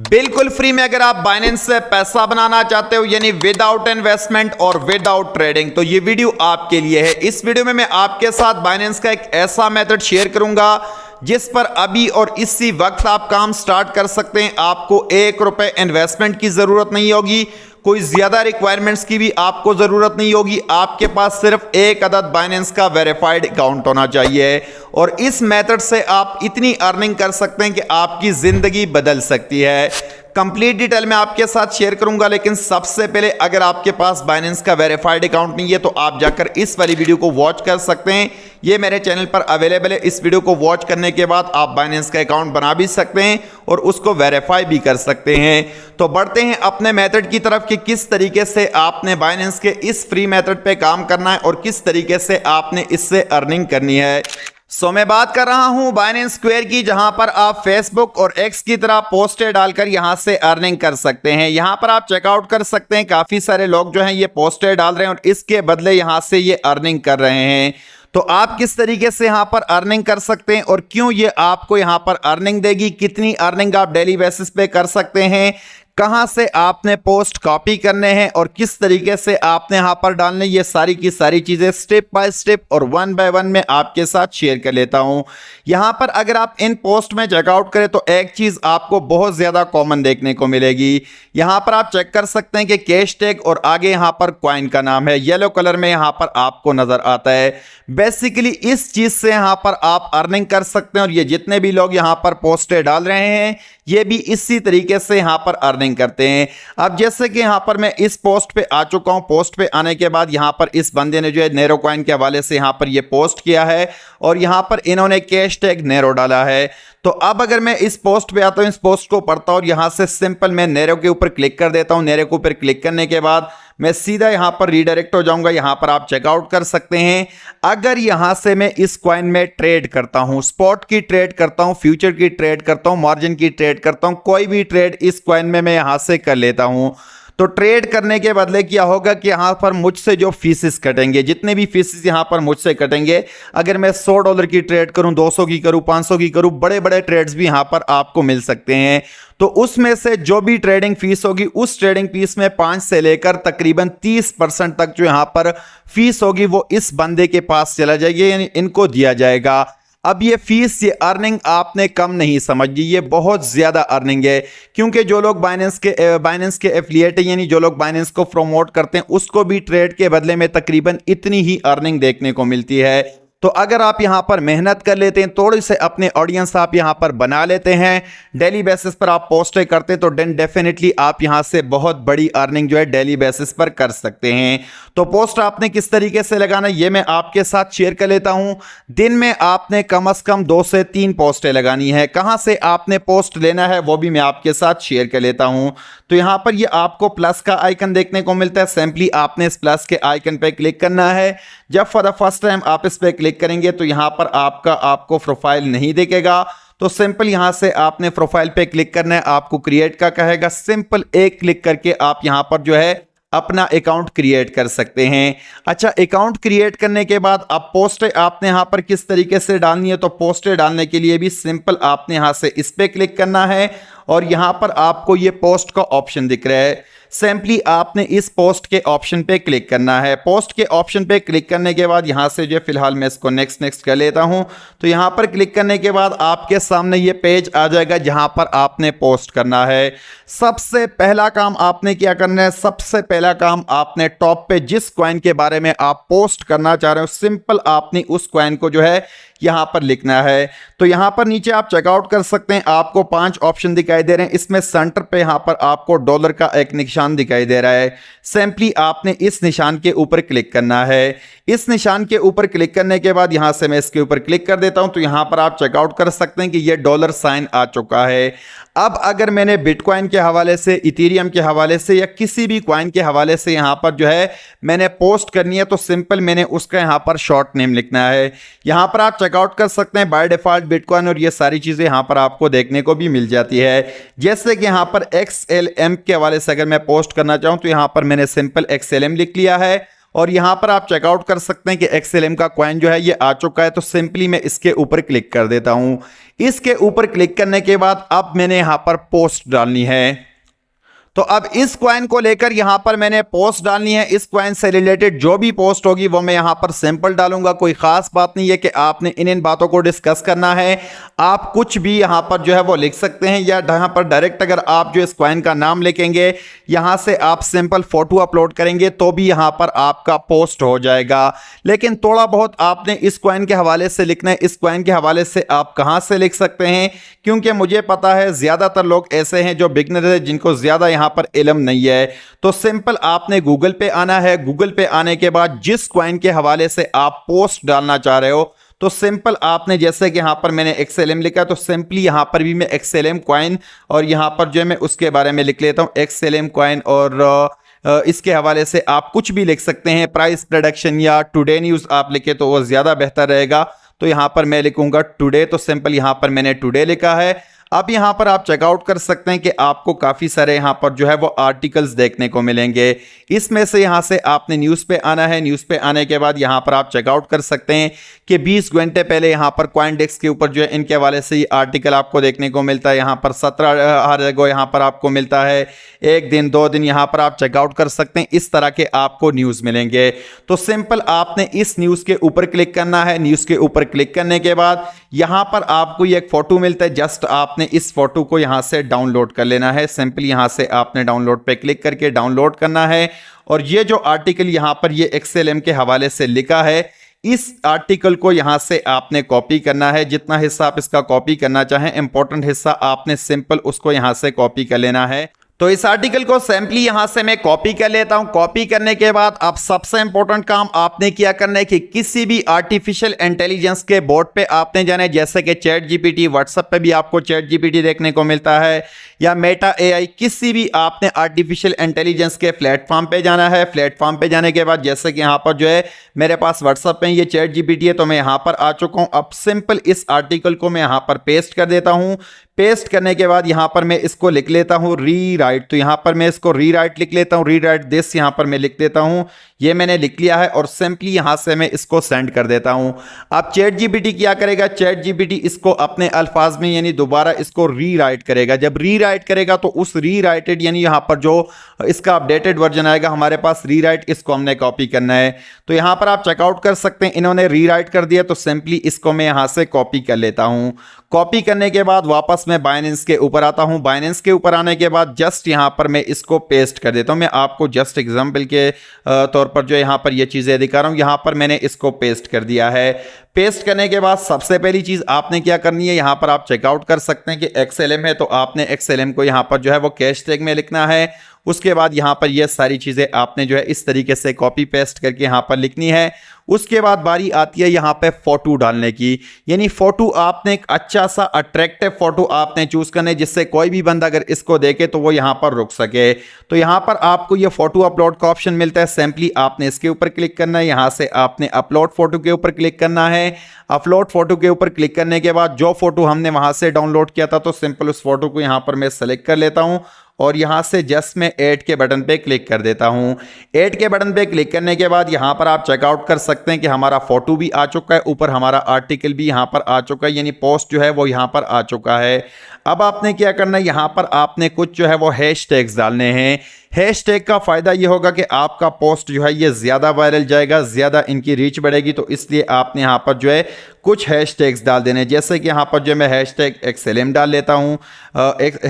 बिल्कुल फ्री में अगर आप बाइनेंस से पैसा बनाना चाहते हो यानी विदाउट इन्वेस्टमेंट और विदाउट ट्रेडिंग, तो ये वीडियो आपके लिए है। इस वीडियो में मैं आपके साथ बाइनेंस का एक ऐसा मेथड शेयर करूंगा जिस पर अभी और इसी वक्त आप काम स्टार्ट कर सकते हैं। आपको 1 रुपए इन्वेस्टमेंट की जरूरत नहीं होगी, कोई ज्यादा रिक्वायरमेंट्स की भी आपको जरूरत नहीं होगी। आपके पास सिर्फ एक अदद बाइनेंस का वेरीफाइड अकाउंट होना चाहिए और इस मेथड से आप इतनी अर्निंग कर सकते हैं कि आपकी जिंदगी बदल सकती है। कंप्लीट डिटेल में आपके साथ शेयर करूंगा, लेकिन सबसे पहले अगर आपके पास बाइनेंस का वेरीफाइड अकाउंट नहीं है तो आप जाकर इस वाली वीडियो को वॉच कर सकते हैं। ये मेरे चैनल पर अवेलेबल है। इस वीडियो को वॉच करने के बाद आप बाइनेंस का अकाउंट बना भी सकते हैं और उसको वेरीफाई भी कर सकते हैं। तो बढ़ते हैं अपने मेथड की तरफ कि किस तरीके से आपने बाइनेंस के इस फ्री मेथड पे काम करना है और किस तरीके से आपने इससे अर्निंग करनी है। मैं बात कर रहा हूं बाइनेंस स्क्वायर की, जहां पर आप फेसबुक और एक्स की तरह पोस्टें डालकर यहां से अर्निंग कर सकते हैं। यहां पर आप चेकआउट कर सकते हैं, काफी सारे लोग जो हैं ये पोस्टें डाल रहे हैं और इसके बदले यहां से ये अर्निंग कर रहे हैं। तो आप किस तरीके से यहां पर अर्निंग कर सकते हैं और क्यों ये आपको यहां पर अर्निंग देगी, कितनी अर्निंग आप डेली बेसिस पे कर सकते हैं, कहां से आपने पोस्ट कॉपी करने हैं और किस तरीके से आपने यहां पर डालने, ये सारी की सारी चीजें स्टेप बाय स्टेप और 1 बाय 1 में आपके साथ शेयर कर लेता हूं। यहां पर अगर आप इन पोस्ट में चेकआउट करें तो एक चीज आपको बहुत ज्यादा कॉमन देखने को मिलेगी। यहां पर आप चेक कर सकते हैं कि कैश टैग और आगे यहां पर कॉइन का नाम है, येलो कलर में यहां पर आपको नजर आता है। बेसिकली इस चीज से यहां पर आप अर्निंग कर सकते हैं और ये जितने भी लोग यहां पर पोस्टें डाल रहे हैं ये भी इसी तरीके से यहां पर अर्निंग करते हैं। अब जैसे कि यहां पर मैं इस पोस्ट पे आ चुका हूं, पोस्ट पे आने के बाद यहां पर इस बंदे ने जो है नेरो कॉइन के हवाले से यहां पर ये पोस्ट किया है और यहां पर इन्होंने कैश टैग नेरो डाला है। तो अब अगर मैं इस पोस्ट पे आता हूं, इस पोस्ट को पढ़ता हूं और यहां से सिंपल मैं नेरो के ऊपर क्लिक कर देता हूं। नेरो के ऊपर क्लिक करने के बाद मैं सीधा यहां पर रीडायरेक्ट हो जाऊंगा। यहां पर आप चेकआउट कर सकते हैं। अगर यहां से मैं इस कॉइन में ट्रेड करता हूं, स्पॉट की ट्रेड करता हूं, फ्यूचर की ट्रेड करता हूं, मार्जिन की ट्रेड करता हूं, कोई भी ट्रेड इस कॉइन में मैं यहां से कर लेता हूं, तो ट्रेड करने के बदले क्या होगा कि यहां पर मुझसे जो फीसेस कटेंगे, जितने भी फीसेस यहां पर मुझसे कटेंगे, अगर मैं $100 की ट्रेड करूं, 200 की करूं, 500 की करूं, बड़े बड़े ट्रेड्स भी यहां पर आपको मिल सकते हैं। तो उसमें से जो भी ट्रेडिंग फीस होगी उस ट्रेडिंग फीस में 5 से लेकर तकरीबन 30% तक जो यहां पर फीस होगी वो इस बंदे के पास चला जाएगी, यानी इनको दिया जाएगा। अब ये फीस, ये अर्निंग आपने कम नहीं समझी, ये बहुत ज्यादा अर्निंग है, क्योंकि जो लोग बाइनेंस के एफिलिएट है, यानी जो लोग बाइनेंस को प्रमोट करते हैं, उसको भी ट्रेड के बदले में तकरीबन इतनी ही अर्निंग देखने को मिलती है। तो अगर आप यहां पर मेहनत कर लेते हैं, थोड़ी से अपने ऑडियंस आप यहां पर बना लेते हैं, डेली बेसिस पर आप पोस्टें करते हैं, तो डेफिनेटली आप यहां से बहुत बड़ी अर्निंग जो है डेली बेसिस पर कर सकते हैं। तो पोस्ट आपने किस तरीके से लगाना ये मैं आपके साथ शेयर कर लेता हूं। दिन में आपने कम से कम 2 से 3 पोस्टें लगानी है। कहां से आपने पोस्ट लेना है वो भी मैं आपके साथ शेयर कर लेता हूं। तो यहां पर ये आपको प्लस का आइकन देखने को मिलता है। सिंपली आपने इस प्लस के आइकन पे क्लिक करना है। जब फॉर द फर्स्ट टाइम आप इस पे क्लिक करेंगे तो यहां पर आपको प्रोफाइल नहीं दिखेगा, तो सिंपल यहां से आपने प्रोफाइल पे क्लिक करना है। आपको क्रिएट का कहेगा, सिंपल एक क्लिक करके आप यहां पर जो है अपना अकाउंट क्रिएट कर सकते हैं। अच्छा, अकाउंट क्रिएट करने के बाद अब पोस्टें आपने यहां पर किस तरीके से डालनी है, तो पोस्टें डालने के लिए भी सिंपल आपने यहां से इस पे क्लिक करना है और यहां पर आपको ये पोस्ट का ऑप्शन दिख रहा है। सिंपली आपने इस पोस्ट के ऑप्शन पे क्लिक करना है। पोस्ट के ऑप्शन पे क्लिक करने के बाद यहां से जो फिलहाल मैं इसको नेक्स्ट कर लेता हूं। तो यहां पर क्लिक करने के बाद आपके सामने ये पेज आ जाएगा जहां पर आपने पोस्ट करना है। सबसे पहला काम आपने क्या करना है, सबसे पहला काम आपने टॉप पे जिस कॉइन के बारे में आप पोस्ट करना चाह रहे हो, सिंपल आपने उस कॉइन को जो है यहां पर लिखना है। तो यहां पर नीचे आप चेकआउट कर सकते हैं, आपको 5 ऑप्शन दिखाई दे रहे हैं। इसमें सेंटर पे यहां पर आपको डॉलर का एक निशान दिखाई दे रहा है। सिंपली आपने इस निशान के ऊपर क्लिक करना है। इस निशान के ऊपर क्लिक करने के बाद यहां से मैं इसके ऊपर क्लिक कर देता हूं, तो यहां पर आप चेकआउट कर सकते हैं कि ये डॉलर साइन आ चुका है। अब अगर मैंने बिटकॉइन के हवाले से, इथेरियम के हवाले से या किसी भी कॉइन के हवाले से यहां पर जो है मैंने पोस्ट करनी है, तो सिंपल मैंने उसका यहां पर शॉर्ट नेम लिखना है। यहां पर आप चेकआउट कर सकते हैं बाय डिफॉल्ट बिटकॉइन और ये सारी चीजें यहां पर आपको देखने को भी मिल जाती है। जैसे कि यहां पर XLM के हवाले से अगर मैं पोस्ट करना चाहूं तो यहां पर मैंने सिंपल XLM लिख लिया है और यहाँ पर आप चेकआउट कर सकते हैं कि XLM का कॉइन जो है ये आ चुका है। तो सिंपली मैं इसके ऊपर क्लिक कर देता हूं। इसके ऊपर क्लिक करने के बाद अब मैंने यहाँ पर पोस्ट डालनी है। तो अब इस कॉइन को लेकर यहां पर मैंने पोस्ट डालनी है। इस कॉइन से रिलेटेड जो भी पोस्ट होगी वो मैं यहां पर सिंपल डालूंगा। कोई खास बात नहीं है कि आपने इन बातों को डिस्कस करना है। आप कुछ भी यहां पर जो है वो लिख सकते हैं, या यहां पर डायरेक्ट अगर आप जो इस कॉइन का नाम लिखेंगे, यहां से आप सिंपल फोटो अपलोड करेंगे तो भी यहां पर आपका पोस्ट हो जाएगा। लेकिन थोड़ा बहुत आपने इस कॉइन के हवाले से लिखना है। इस कॉइन के हवाले से आप कहां से लिख सकते हैं, क्योंकि मुझे पता है ज्यादातर लोग ऐसे हैं जो बिगनर है, जिनको ज्यादा यहां पर इल्म नहीं है। तो सिंपल आपने गूगल पे आना है। गूगल पे आने के बाद जिस कॉइन के हवाले से आप पोस्ट डालना चाह रहे हो, तो सिंपल आपने, जैसे कि यहां पर मैंने XLM लिखा, तो सिंपली यहां पर भी मैं XLM कॉइन और यहां पर जो है मैं उसके बारे में लिख लेता हूं XLM कॉइन। और इसके हवाले से आप कुछ भी लिख सकते हैं, प्राइस प्रेडिक्शन या टुडे न्यूज आप लिखे तो वो ज्यादा बेहतर रहेगा। तो यहां पर मैं लिखूंगा टुडे। तो सिंपल यहां पर मैंने टुडे लिखा है। अब यहां पर आप चेकआउट कर सकते हैं कि आपको काफी सारे यहां पर जो है वो आर्टिकल्स देखने को मिलेंगे। इसमें से यहां से आपने न्यूज़ पे आना है। न्यूज़ पे आने के बाद यहां पर आप चेकआउट कर सकते हैं कि 20 घंटे पहले यहां पर कॉइनडेस्क के ऊपर जो है इनके हवाले से आर्टिकल आपको देखने को मिलता है। यहां पर 17 को यहां पर आपको मिलता है। 1 दिन 2 दिन यहां पर आप चेकआउट कर सकते हैं। इस तरह के आपको न्यूज़ मिलेंगे। तो सिंपल आपने इस न्यूज़ के ऊपर क्लिक करना है। न्यूज़ के ऊपर क्लिक करने के बाद यहां पर आपको एक फोटो मिलता है। जस्ट आपने इस फोटो को यहां से डाउनलोड कर लेना है। सिंपली यहां से आपने डाउनलोड पे क्लिक करके डाउनलोड करना है। और ये जो आर्टिकल यहां पर ये XLM के हवाले से लिखा है, इस आर्टिकल को यहां से आपने कॉपी करना है। जितना हिस्सा आप इसका कॉपी करना चाहें, इंपॉर्टेंट हिस्सा आपने सिंपल उसको यहां से कॉपी कर लेना है। तो इस आर्टिकल को सिंपली यहां से मैं कॉपी कर लेता हूं। कॉपी करने के बाद अब सबसे इंपॉर्टेंट काम आपने क्या करना है कि किसी भी आर्टिफिशियल इंटेलिजेंस के बोर्ड पे आपने जाना है, जैसे कि ChatGPT, व्हाट्सएप पे भी आपको ChatGPT देखने को मिलता है, या मेटा AI, किसी भी आपने आर्टिफिशियल इंटेलिजेंस के प्लेटफॉर्म पे जाना है। प्लेटफॉर्म पे जाने के बाद जैसे कि यहाँ पर जो है मेरे पास व्हाट्सएप पे ये ChatGPT है, तो मैं यहाँ पर आ चुका हूँ। अब सिंपल इस आर्टिकल को मैं यहाँ पर पेस्ट कर देता हूँ। पेस्ट करने के बाद यहां पर मैं इसको लिख लेता हूं रीराइट। तो यहां पर मैं इसको रीराइट लिख लेता हूं, रीराइट दिस यहां पर मैं लिख देता हूं। ये मैंने लिख लिया है और सिंपली यहां से मैं इसको सेंड कर देता हूं। अब ChatGPT क्या करेगा, ChatGPT इसको अपने अल्फाज में यानी दोबारा इसको रीराइट करेगा। जब रीराइट करेगा तो उस रीराइटेड यानी यहां पर जो इसका अपडेटेड वर्जन आएगा हमारे पास रीराइट, इसको हमने कॉपी करना है। तो यहां पर आप चेकआउट कर सकते हैं, इन्होंने रीराइट कर दिया। तो सिंपली इसको मैं यहां से कॉपी कर लेता हूं। कॉपी करने के बाद वापस मैं बाइनेंस के ऊपर आता हूं। बाइनेंस के ऊपर आने के बाद जस्ट यहां पर मैं इसको पेस्ट कर देता हूं। मैं आपको जस्ट एग्जांपल के तौर पर जो यहां पर ये चीजें दिखा रहा हूं, यहां पर मैंने इसको पेस्ट कर दिया है। पेस्ट करने के बाद सबसे पहली चीज आपने क्या करनी है, यहां पर आप चेकआउट कर सकते हैं कि XLM है, तो आपने XLM को यहां पर जो है वो कैश टैग में लिखना है। उसके बाद यहां पर ये सारी चीजें आपने जो है इस तरीके से कॉपी पेस्ट करके यहां पर लिखनी है। उसके बाद बारी आती है यहां पे फोटो डालने की, यानी फोटो आपने एक अच्छा सा अट्रैक्टिव फोटो आपने चूज करना है, जिससे कोई भी बंदा अगर इसको देखे तो वो यहां पर रुक सके। तो यहां पर आपको ये फोटो अपलोड का ऑप्शन मिलता है। सिंपली आपने इसके ऊपर क्लिक करना है। यहां से आपने अपलोड फोटो के ऊपर क्लिक करना है। अपलोड फोटो के ऊपर क्लिक करने के बाद जो फोटो हमने वहां से डाउनलोड किया था, तो सिंपल उस फोटो को यहां पर मैं सेलेक्ट कर लेता हूं और यहां से जस्ट मैं ऐड के बटन पे क्लिक कर देता हूं। ऐड के बटन पे क्लिक करने के बाद यहां पर आप चेकआउट कर सकते हैं कि हमारा फोटो भी आ चुका है, ऊपर हमारा आर्टिकल भी यहां पर आ चुका है, यानी पोस्ट जो है वो यहां पर आ चुका है। अब आपने क्या करना है, यहां पर आपने कुछ जो है वो हैशटैग्स डालने हैं। हैशटैग का फायदा ये होगा कि आपका पोस्ट जो है ये ज्यादा वायरल जाएगा, ज्यादा इनकी रीच बढ़ेगी। तो इसलिए आपने यहां पर जो है कुछ हैशटैग्स डाल देने, जैसे कि यहां पर जो मैं हैशटैग XLM डाल लेता हूं।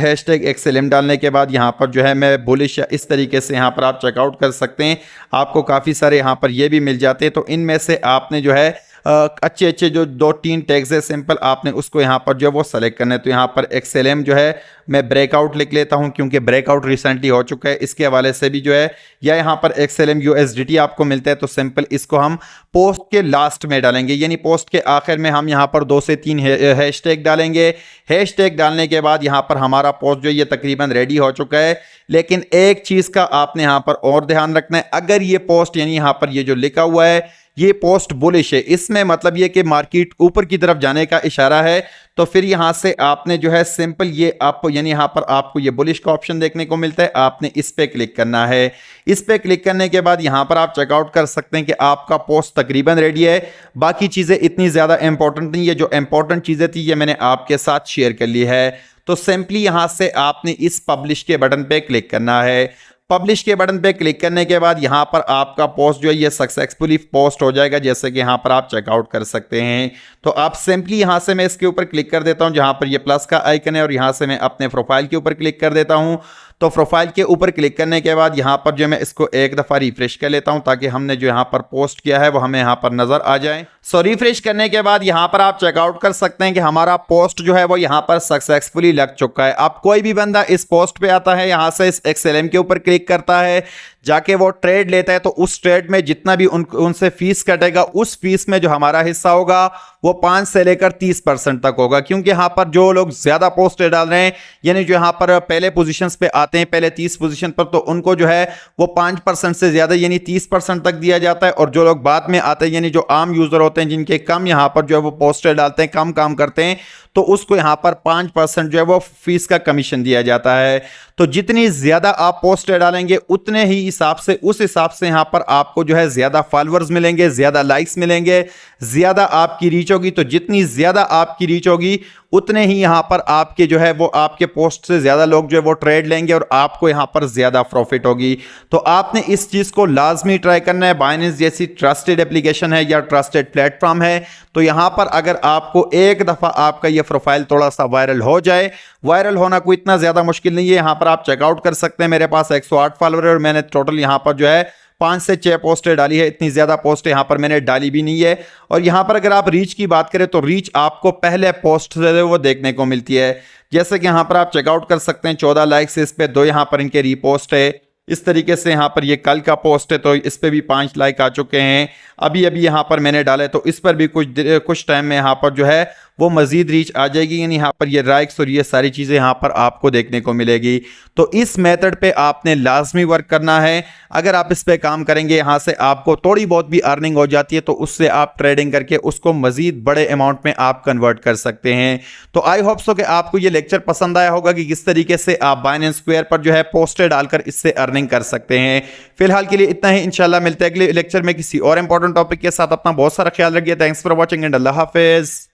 हैशटैग XLM डालने के बाद यहां पर जो है मैं बुलिश, इस तरीके से यहां पर आप चेकआउट कर सकते हैं। आपको काफ़ी सारे यहां पर ये भी मिल जाते हैं। तो इनमें से आपने जो है अच्छे अच्छे जो 2-3 टैग्स है, सिंपल आपने उसको यहाँ पर जो है वो सेलेक्ट करना है। तो यहाँ पर XLM जो है मैं ब्रेकआउट लिख लेता हूँ, क्योंकि ब्रेकआउट रिसेंटली हो चुका है, इसके हवाले से भी जो है, या यहाँ पर XLM USDT आपको मिलता है। तो सिंपल इसको हम पोस्ट के लास्ट में डालेंगे, यानी पोस्ट के आखिर में हम यहाँ पर 2 से 3 हैशटैग डालेंगे। हैशटैग डालने के बाद यहाँ पर हमारा पोस्ट जो है ये तकरीबन रेडी हो चुका है। लेकिन एक चीज़ का आपने यहाँ पर और ध्यान रखना है, अगर ये पोस्ट यानी यहाँ पर ये जो लिखा हुआ है ये पोस्ट बुलिश है, इसमें मतलब ये कि मार्केट ऊपर की तरफ जाने का इशारा है। तो फिर यहाँ से आपने जो है सिंपल ये आप यानी यहाँ पर आपको ये बुलिश का ऑप्शन देखने को मिलता है, आपने इस पे क्लिक करना है। इस पे क्लिक करने के बाद यहाँ पर आप चेकआउट कर सकते हैं कि आपका पोस्ट तकरीबन रेडी है। बाकी चीज़ें इतनी ज़्यादा इंपॉर्टेंट नहीं है, जो इंपॉर्टेंट चीज़ें थी ये मैंने आपके साथ शेयर कर ली है। तो सिंपली यहाँ से आपने इस पब्लिश के बटन पे क्लिक करना है। पब्लिश के बटन पे क्लिक करने के बाद यहाँ पर आपका पोस्ट जो है ये सक्सेसफुली पोस्ट हो जाएगा, जैसे कि यहाँ पर आप चेकआउट कर सकते हैं। तो आप सिंपली यहाँ से मैं इसके ऊपर क्लिक कर देता हूँ जहाँ पर ये प्लस का आइकन है, और यहाँ से मैं अपने प्रोफाइल के ऊपर क्लिक कर देता हूँ। तो प्रोफाइल के ऊपर क्लिक करने के बाद यहाँ पर जो मैं इसको एक दफ़ा रिफ्रेश कर लेता हूँ ताकि हमने जो यहाँ पर पोस्ट किया है वो हमें यहाँ पर नज़र आ जाए। सो रिफ्रेश करने के बाद यहाँ पर आप चेकआउट कर सकते हैं कि हमारा पोस्ट जो है वो यहाँ पर सक्सेसफुली लग चुका है। अब कोई भी बंदा इस पोस्ट पे आता है, यहाँ से इस XLM के ऊपर क्लिक करता है, जाके वो ट्रेड लेता है, तो उस ट्रेड में जितना भी उनसे फीस कटेगा, उस फीस में जो हमारा हिस्सा होगा वो 5 से लेकर 30% तक होगा। क्योंकि यहाँ पर जो लोग ज़्यादा पोस्ट डाल रहे हैं, यानी जो यहाँ पर पहले पोजीशंस पे आते हैं, पहले 30 पोजीशन पर, तो उनको जो है वो 5% से ज़्यादा यानी 30% तक दिया जाता है। और जो लोग बाद में आते हैं, यानी जो आम यूज़र होते हैं जिनके कम यहाँ पर जो है वो पोस्टर डालते हैं, कम काम करते हैं, तो उसको यहाँ पर 5% जो है वो फीस का कमीशन दिया जाता है। तो जितनी ज़्यादा आप पोस्टर डालेंगे उतने ही हिसाब से उस हिसाब से यहाँ पर आपको जो है ज़्यादा फॉलोअर्स मिलेंगे, ज़्यादा लाइक्स मिलेंगे, ज़्यादा आपकी रीच होगी। तो जितनी ज़्यादा आपकी रीच होगी उतने ही यहाँ पर आपके जो है वो आपके पोस्ट से ज़्यादा लोग जो है वो ट्रेड लेंगे और आपको यहाँ पर ज़्यादा प्रॉफिट होगी। तो आपने इस चीज़ को लाजमी ट्राई करना है। बाइनेंस जैसी ट्रस्टेड एप्लीकेशन है या ट्रस्टेड प्लेटफॉर्म है, तो यहाँ पर अगर आपको एक दफ़ा आपका ये प्रोफाइल थोड़ा सा वायरल हो जाए, वायरल होना कोई इतना ज़्यादा मुश्किल नहीं है। यहाँ पर आप चेकआउट कर सकते हैं, मेरे पास 108 फॉलोअर है और मैंने टोटल यहाँ पर जो है 5 से 6 पोस्टें डाली है, इतनी ज़्यादा पोस्टें यहाँ पर मैंने डाली भी नहीं है। और यहाँ पर अगर आप रीच की बात करें तो रीच आपको पहले पोस्ट से वो देखने को मिलती है। जैसे कि यहाँ पर आप चेकआउट कर सकते हैं, 14 लाइक्स इस पर, 2 यहाँ पर इनके रीपोस्ट है। इस तरीके से यहाँ पर ये कल का पोस्ट है तो इस पर भी 5 लाइक आ चुके हैं। अभी यहाँ पर मैंने डाला है तो इस पर भी कुछ टाइम में यहाँ पर जो है वो मज़ीद रीच आ जाएगी, यानी यहाँ पर ये लाइक्स और ये सारी चीज़ें यहाँ पर आपको देखने को मिलेगी। तो इस मेथड पे आपने लाजमी वर्क करना है। अगर आप इस पे काम करेंगे, यहाँ से आपको थोड़ी बहुत भी अर्निंग हो जाती है, तो उससे आप ट्रेडिंग करके उसको मज़ीद बड़े अमाउंट में आप कन्वर्ट कर सकते हैं। तो आई होप सो कि आपको ये लेक्चर पसंद आया होगा कि किस तरीके से आप बाइनेंस स्क्वायर पर जो है पोस्टर डालकर इससे अर्निंग कर सकते हैं। फिलहाल के लिए इतना ही, इंशाल्लाह मिलते हैं अगले लेक्चर में किसी और इंपॉर्टेंट टॉपिक के साथ। अपना बहुत सारा ख्याल रखिए। थैंक्स फॉर वॉचिंग एंड अल्लाह हाफिज़।